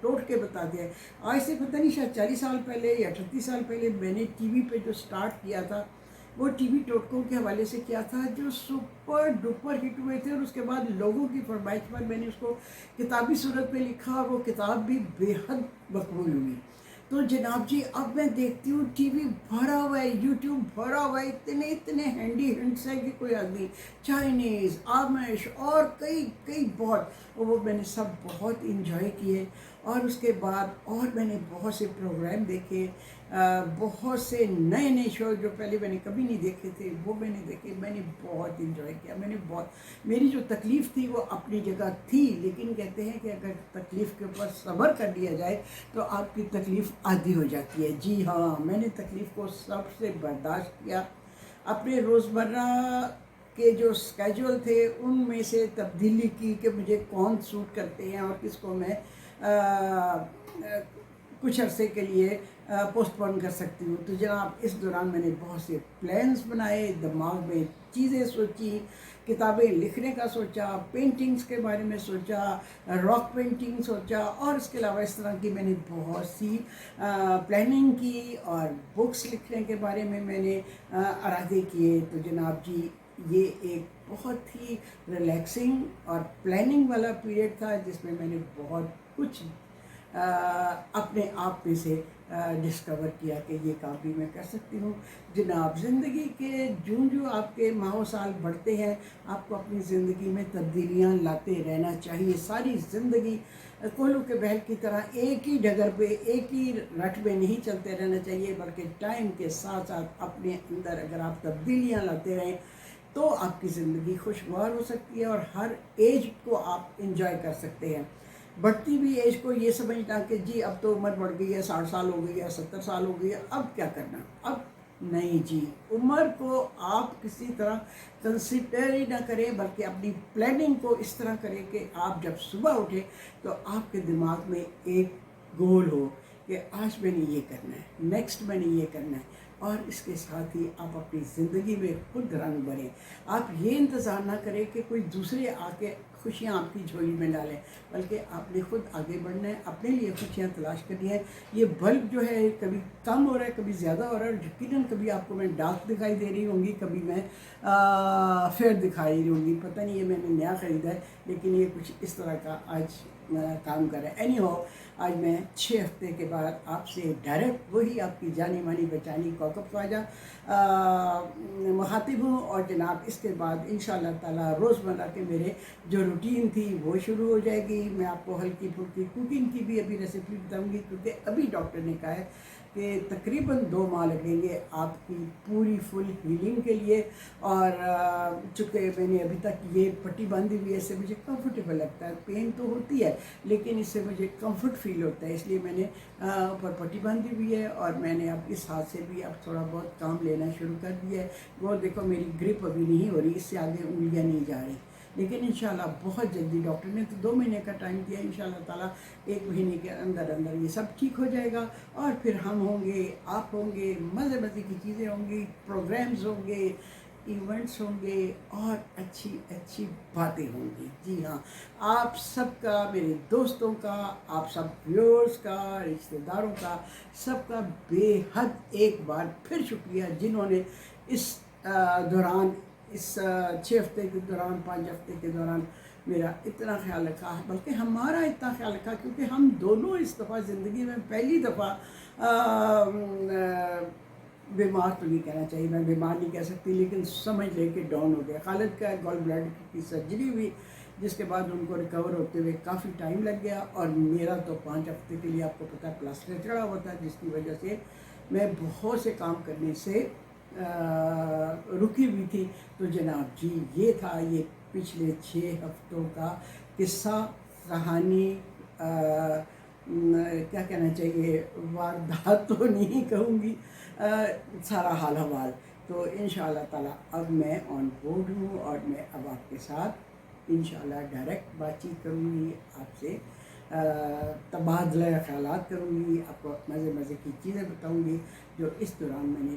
ٹوٹ کے بتا دیا ہے. آج سے پتہ نہیں شاید 40 سال پہلے یا 38 سال پہلے میں نے ٹی وی پہ جو سٹارٹ کیا تھا وہ ٹی وی ٹوٹکوں کے حوالے سے کیا تھا جو سپر ڈپر ہٹ ہوئے تھے، اور اس کے بعد لوگوں کی فرمائش پر میں نے اس کو کتابی صورت میں لکھا اور وہ کتاب بھی بے حد مقبول ہوئی. تو جناب جی اب میں دیکھتی ہوں ٹی وی بھرا ہوا ہے، یوٹیوب بھرا ہوا ہے، اتنے ہینڈی ہنٹس ہیں کہ کوئی آدمی، چائنیز، آمش اور کئی بہت، وہ میں نے سب بہت انجوائے کیے. اور اس کے بعد اور میں نے بہت سے پروگرام دیکھے، بہت سے نئے شو جو پہلے میں نے کبھی نہیں دیکھے تھے وہ میں نے دیکھے. میں نے بہت انجوائے کیا. میں نے بہت، میری جو تکلیف تھی وہ اپنی جگہ تھی، لیکن کہتے ہیں کہ اگر تکلیف کے اوپر صبر کر لیا جائے تو آپ کی تکلیف عادی ہو جاتی ہے. جی ہاں، میں نے تکلیف کو سب سے برداشت کیا. اپنے روزمرہ کے جو اسکیجول تھے ان میں سے تبدیلی کی کہ مجھے کون سوٹ کرتے ہیں اور کس کو میں کچھ عرصے کے لیے پوسٹ پون کر سکتی ہوں. تو جناب اس دوران میں نے بہت سے پلانز بنائے، دماغ میں چیزیں سوچی، کتابیں لکھنے کا سوچا، پینٹنگز کے بارے میں سوچا، راک پینٹنگ سوچا، اور اس کے علاوہ اس طرح کی میں نے بہت سی پلاننگ کی اور بکس لکھنے کے بارے میں نے ارادے کیے. تو جناب جی یہ ایک بہت ہی ریلیکسنگ اور پلاننگ والا پیریڈ تھا جس میں نے بہت کچھ اپنے آپ میں سے ڈسکور کیا کہ یہ کام بھی میں کر سکتی ہوں. جناب زندگی کے جو آپ کے ماہ و سال بڑھتے ہیں آپ کو اپنی زندگی میں تبدیلیاں لاتے رہنا چاہیے. ساری زندگی کوہلو کے بہل کی طرح ایک ہی ڈگر پہ ایک ہی رٹ میں نہیں چلتے رہنا چاہیے، بلکہ ٹائم کے ساتھ ساتھ اپنے اندر اگر آپ تبدیلیاں لاتے رہیں تو آپ کی زندگی خوشگوار ہو سکتی ہے اور ہر ایج کو آپ انجوائے کر سکتے ہیں. بڑھتی ہوئی ایج کو یہ سمجھنا کہ جی اب تو عمر بڑھ گئی ہے، 60 سال ہو گئی ہے، 70 سال ہو گئی ہے، اب کیا کرنا، اب نہیں جی. عمر کو آپ کسی طرح کنسیڈر ہی نہ کریں، بلکہ اپنی پلاننگ کو اس طرح کریں کہ آپ جب صبح اٹھیں تو آپ کے دماغ میں ایک گول ہو کہ آج میں نے یہ کرنا ہے، نیکسٹ میں نے یہ کرنا ہے. اور اس کے ساتھ ہی آپ اپنی زندگی میں خود رنگ بھریں. آپ یہ انتظار نہ کریں کہ کوئی دوسرے آ کے خوشیاں آپ کی جھولی میں ڈالیں، بلکہ آپ نے خود آگے بڑھنا ہے، اپنے لیے خوشیاں تلاش کرنی ہے. یہ بلب جو ہے کبھی کم ہو رہا ہے، کبھی زیادہ ہو رہا ہے، اور یقیناً کبھی آپ کو میں ڈارک دکھائی دے رہی ہوں گی، کبھی میں فیئر دکھائی رہی ہوں گی. پتہ نہیں یہ میں نے نیا خریدا ہے لیکن یہ کچھ اس طرح کا آج کام کر رہا ہے. اینی ہو، آج میں 6 ہفتے کے بعد آپ سے ڈائریکٹ وہی آپ کی جانی مانی بچانی کوکب خواجہ مخاطب ہوں. اور جناب اس کے بعد انشاءاللہ تعالی روزمرہ کے میرے جو روٹین تھی وہ شروع ہو جائے گی. میں آپ کو ہلکی پھلکی کوکنگ کی بھی ابھی ریسیپی بتاؤں گی، کیونکہ ابھی ڈاکٹر نے کہا ہے کہ تقریباً 2 ماہ لگیں گے آپ کی پوری فل ہیلنگ کے لیے. اور چونکہ میں نے ابھی تک یہ پٹی باندھی ہوئی ہے، اس سے مجھے کمفرٹیبل لگتا ہے. پین تو ہوتی ہے لیکن اس سے مجھے کمفرٹ فیل ہوتا ہے، اس لیے میں نے اوپر پٹی باندھی ہوئی ہے. اور میں نے اب اس ہاتھ سے بھی اب تھوڑا بہت کام لینا شروع کر دیا ہے. وہ دیکھو میری گرپ ابھی نہیں ہو رہی، اس سے آگے انگلیاں نہیں جا رہی، لیکن انشاءاللہ بہت جلدی، ڈاکٹر نے تو 2 مہینے کا ٹائم دیا، انشاءاللہ تعالیٰ 1 مہینے کے اندر یہ سب ٹھیک ہو جائے گا. اور پھر ہم ہوں گے، آپ ہوں گے، مزے کی چیزیں ہوں گی، پروگرامز ہوں گے، ایونٹس ہوں گے، اور اچھی باتیں ہوں گی. جی ہاں، آپ سب کا، میرے دوستوں کا، آپ سب ویورز کا، رشتہ داروں کا، سب کا بے حد ایک بار پھر شکریہ جنہوں نے اس دوران، اس 6 ہفتے کے دوران، 5 ہفتے کے دوران میرا اتنا خیال رکھا، بلکہ ہمارا اتنا خیال رکھا، کیونکہ ہم دونوں اس دفعہ زندگی میں پہلی دفعہ بیمار تو نہیں کہنا چاہیے، میں بیمار نہیں کہہ سکتی، لیکن سمجھ لے کہ ڈاؤن ہو گیا. خالد کا گال بلیڈر کی سرجری ہوئی، جس کے بعد ان کو ریکور ہوتے ہوئے کافی ٹائم لگ گیا. اور میرا تو 5 ہفتے کے لیے آپ کو پتہ پلاسٹر چڑھا ہوا تھا، جس کی وجہ سے میں بہت سے کام کرنے سے رکی ہوئی تھی. تو جناب جی یہ تھا یہ پچھلے 6 ہفتوں کا قصہ، کہانی، کیا کہنا چاہیے، واردات تو نہیں کہوں گی، سارا حال حوال. تو انشاءاللہ تعالیٰ اب میں آن بورڈ ہوں، اور میں اب آپ کے ساتھ انشاءاللہ ڈائریکٹ بات چیت کروں گی، آپ سے تبادلہ خیالات کروں گی، آپ کو مزے کی چیزیں بتاؤں گی جو اس دوران میں نے